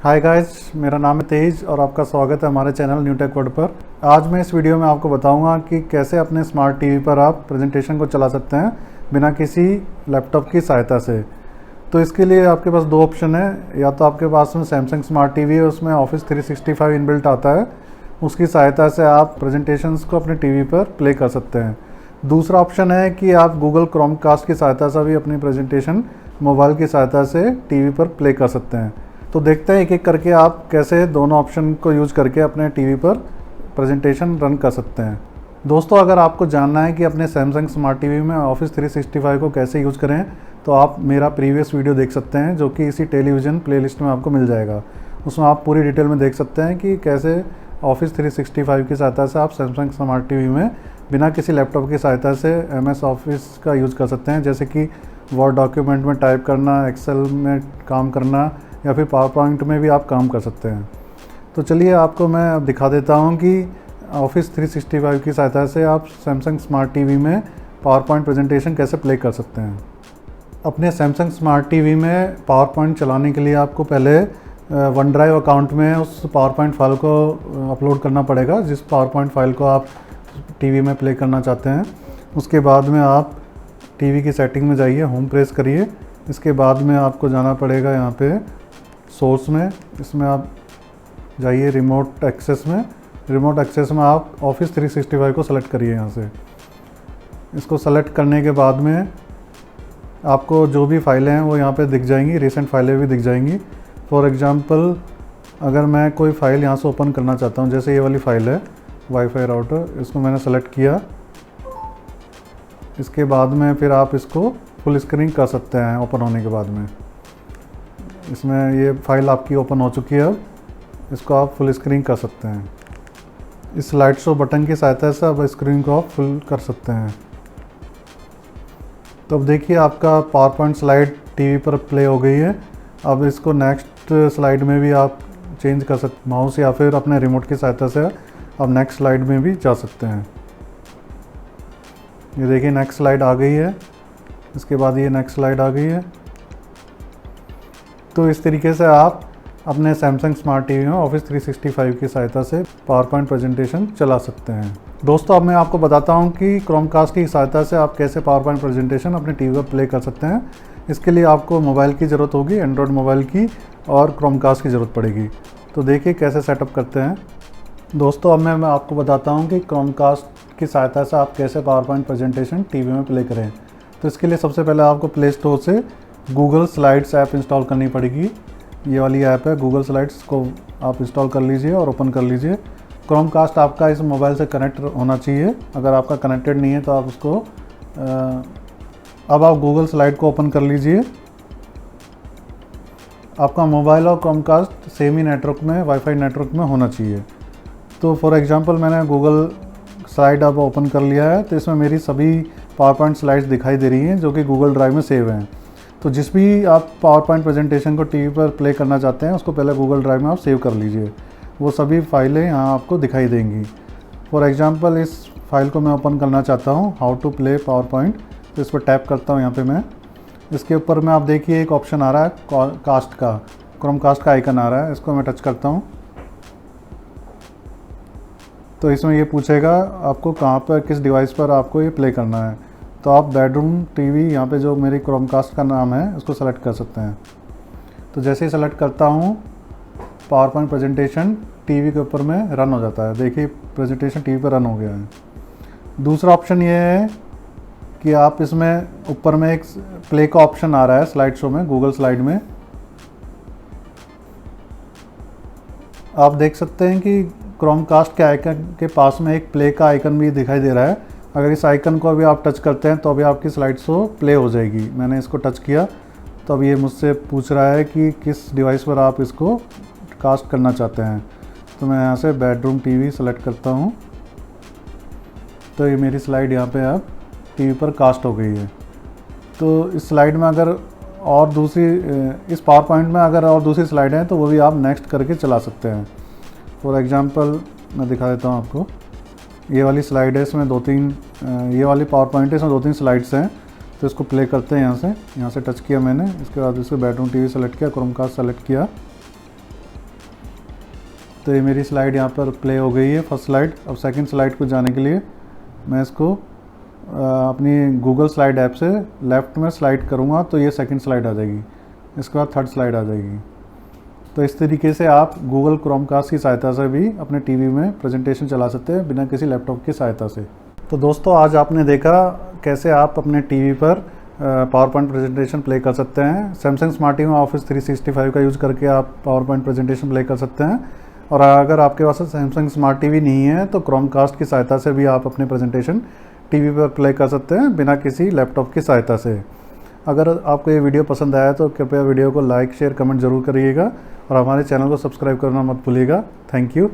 Hi guys, मेरा नाम है तेज और आपका स्वागत है हमारे चैनल न्यू टेक वर्ल्ड पर। आज मैं इस वीडियो में आपको बताऊंगा कि कैसे अपने स्मार्ट टीवी पर आप प्रेजेंटेशन को चला सकते हैं बिना किसी लैपटॉप की सहायता से। तो इसके लिए आपके पास दो ऑप्शन है, या तो आपके पास में सैमसंग स्मार्ट टीवी है, उसमें ऑफिस 365 इनबिल्ट आता है, उसकी सहायता से आप प्रेजेंटेशंस को अपने टीवी पर प्ले कर सकते हैं। दूसरा ऑप्शन है कि आप गूगल क्रोमकास्ट की सहायता से भी अपनी प्रेजेंटेशन मोबाइल की सहायता से टीवी पर प्ले कर सकते हैं। तो देखते हैं एक एक करके आप कैसे दोनों ऑप्शन को यूज़ करके अपने टीवी पर प्रेजेंटेशन रन कर सकते हैं। दोस्तों, अगर आपको जानना है कि अपने सैमसंग स्मार्ट टीवी में ऑफिस 365 को कैसे यूज़ करें, तो आप मेरा प्रीवियस वीडियो देख सकते हैं जो कि इसी टेलीविज़न प्लेलिस्ट में आपको मिल जाएगा। उसमें आप पूरी डिटेल में देख सकते हैं कि कैसे ऑफिस 365 की सहायता से आप सैमसंग स्मार्ट टीवी में बिना किसी लैपटॉप की सहायता से MS ऑफिस का यूज़ कर सकते हैं, जैसे कि वर्ड डॉक्यूमेंट में टाइप करना, एक्सेल में काम करना, या फिर पावर पॉइंट में भी आप काम कर सकते हैं। तो चलिए आपको मैं अब दिखा देता हूं कि ऑफिस 365 की सहायता से आप सैमसंग स्मार्ट टीवी में पावर पॉइंट प्रेजेंटेशन कैसे प्ले कर सकते हैं। अपने सैमसंग स्मार्ट टीवी में पावर पॉइंट चलाने के लिए आपको पहले वन ड्राइव अकाउंट में उस पावर पॉइंट फाइल को अपलोड करना पड़ेगा, जिस पावर पॉइंट फाइल को आप टीवी में प्ले करना चाहते हैं। उसके बाद में आप टीवी की सेटिंग में जाइए, होम प्रेस करिए। इसके बाद में आपको जाना पड़ेगा यहाँ पे सोर्स में, इसमें आप जाइए रिमोट एक्सेस में। रिमोट एक्सेस में आप ऑफिस 365 को सेलेक्ट करिए। यहाँ से इसको सेलेक्ट करने के बाद में आपको जो भी फाइलें हैं वो यहाँ पे दिख जाएंगी, रिसेंट फाइलें भी दिख जाएंगी। फॉर एग्जांपल, अगर मैं कोई फ़ाइल यहाँ से ओपन करना चाहता हूँ, जैसे ये वाली फ़ाइल है वाईफाई राउटर, इसको मैंने सेलेक्ट किया। इसके बाद में फिर आप इसको फुल स्क्रीन कर सकते हैं ओपन होने के बाद में। इसमें ये फाइल आपकी ओपन हो चुकी है, अब इसको आप फुल स्क्रीन कर सकते हैं। इस स्लाइड शो बटन की सहायता से आप स्क्रीन को आप फुल कर सकते हैं। तो अब देखिए आपका पावर पॉइंट स्लाइड टीवी पर प्ले हो गई है। अब इसको नेक्स्ट स्लाइड में भी आप चेंज कर सकते, माउस या फिर अपने रिमोट की सहायता से आप नेक्स्ट स्लाइड में भी जा सकते हैं। ये देखिए नेक्स्ट स्लाइड आ गई है, इसके बाद ये नेक्स्ट स्लाइड आ गई है। तो इस तरीके से आप अपने सैमसंग स्मार्ट टीवी में ऑफिस 365 की सहायता से पावर पॉइंट प्रेजेंटेशन चला सकते हैं। दोस्तों, अब मैं आपको बताता हूं कि क्रोमकास्ट की सहायता से आप कैसे पावर पॉइंट प्रेजेंटेशन अपने टीवी पर प्ले कर सकते हैं। इसके लिए आपको मोबाइल की ज़रूरत होगी, एंड्रॉयड मोबाइल की, और क्रोमकास्ट की ज़रूरत पड़ेगी। तो देखिए कैसे सेटअप करते हैं। दोस्तों, अब मैं आपको बताता हूँ कि क्रोमकास्ट की सहायता से आप कैसे पावर पॉइंट प्रेजेंटेशन टीवी में प्ले करें। तो इसके लिए सबसे पहले आपको प्ले स्टोर से गूगल स्लाइड्स ऐप इंस्टॉल करनी पड़ेगी। ये वाली ऐप है गूगल स्लाइड्स, को आप इंस्टॉल कर लीजिए और ओपन कर लीजिए। क्रोमकास्ट आपका इस मोबाइल से कनेक्ट होना चाहिए। अगर आपका कनेक्टेड नहीं है तो आप उसको अब आप गूगल स्लाइड को ओपन कर लीजिए। आपका मोबाइल और क्रोमकास्ट सेम ही नेटवर्क में, वाईफाई नेटवर्क में होना चाहिए। तो फॉर एग्जांपल मैंने गूगल स्लाइड अब ओपन कर लिया है, तो इसमें मेरी सभी पावर पॉइंट स्लाइड्स दिखाई दे रही हैं जो कि गूगल ड्राइव में सेव हैं। तो जिस भी आप पावर पॉइंट प्रेजेंटेशन को टीवी पर प्ले करना चाहते हैं, उसको पहले गूगल ड्राइव में आप सेव कर लीजिए। वो सभी फाइलें यहाँ आपको दिखाई देंगी। फॉर एग्जांपल, इस फाइल को मैं ओपन करना चाहता हूँ, how to play PowerPoint. तो इस पर टैप करता हूँ यहाँ पे मैं। इसके ऊपर में आप देखिए एक ऑप्शन आ रहा है कास्ट का, क्रोमकास्ट का आइकन आ रहा है, इसको मैं टच करता हूँ। तो इसमें ये पूछेगा आपको कहाँ पर, किस डिवाइस पर आपको ये प्ले करना है। तो आप बेडरूम टीवी, यहाँ पे जो मेरी क्रोमकास्ट का नाम है, उसको सेलेक्ट कर सकते हैं। तो जैसे ही सेलेक्ट करता हूँ, पावर पॉइंट प्रेजेंटेशन टीवी के ऊपर में रन हो जाता है। देखिए प्रेजेंटेशन टीवी पर रन हो गया है। दूसरा ऑप्शन ये है कि आप इसमें ऊपर में एक प्ले का ऑप्शन आ रहा है स्लाइड शो में, गूगल स्लाइड में। आप देख सकते हैं कि क्रोमकास्ट के आइकन के पास में एक प्ले का आइकन भी दिखाई दे रहा है। अगर इस आइकन को अभी आप टच करते हैं तो अभी आपकी स्लाइड शो प्ले हो जाएगी। मैंने इसको टच किया तो अब ये मुझसे पूछ रहा है कि किस डिवाइस पर आप इसको कास्ट करना चाहते हैं। तो मैं यहाँ से बेडरूम टीवी सेलेक्ट करता हूँ। तो ये मेरी स्लाइड यहाँ पे अब टीवी पर कास्ट हो गई है। तो इस स्लाइड में अगर और दूसरी, इस पावर पॉइंट में अगर और दूसरी स्लाइड है तो वो भी आप नेक्स्ट करके चला सकते हैं। फॉर एग्जांपल मैं दिखा देता हूँ आपको। ये वाली स्लाइड है, इसमें ये वाली पावर पॉइंट है, इसमें 2-3 स्लाइड्स हैं। तो इसको प्ले करते हैं। यहाँ से टच किया मैंने, इसके बाद इसको बेडरूम टीवी सेलेक्ट किया, क्रोमकास्ट सेलेक्ट किया। तो ये मेरी स्लाइड यहाँ पर प्ले हो गई है, फर्स्ट स्लाइड। अब सेकंड स्लाइड को जाने के लिए मैं इसको अपनी गूगल स्लाइड ऐप से लेफ़्ट में स्लाइड करूँगा तो ये सेकंड स्लाइड आ जाएगी, इसके बाद थर्ड स्लाइड आ जाएगी। तो इस तरीके से आप गूगल क्रोमकास्ट की सहायता से भी अपने टीवी में प्रेजेंटेशन चला सकते हैं बिना किसी लैपटॉप की सहायता से। तो दोस्तों, आज आपने देखा कैसे आप अपने टीवी पर पावर पॉइंट प्रेजेंटेशन प्ले कर सकते हैं। सैमसंग स्मार्ट टीवी में ऑफिस 365 का यूज़ करके आप पावर पॉइंट प्रेजेंटेशन प्ले कर सकते हैं। और अगर आपके पास सैमसंग स्मार्ट टीवी नहीं है तो क्रोमकास्ट की सहायता से भी आप अपने प्रेजेंटेशन टीवी पर प्ले कर सकते हैं बिना किसी लैपटॉप की सहायता से। अगर आपको ये वीडियो पसंद आया तो कृपया वीडियो को लाइक, शेयर, कमेंट ज़रूर करिएगा और हमारे चैनल को सब्सक्राइब करना मत भूलिएगा। Thank you.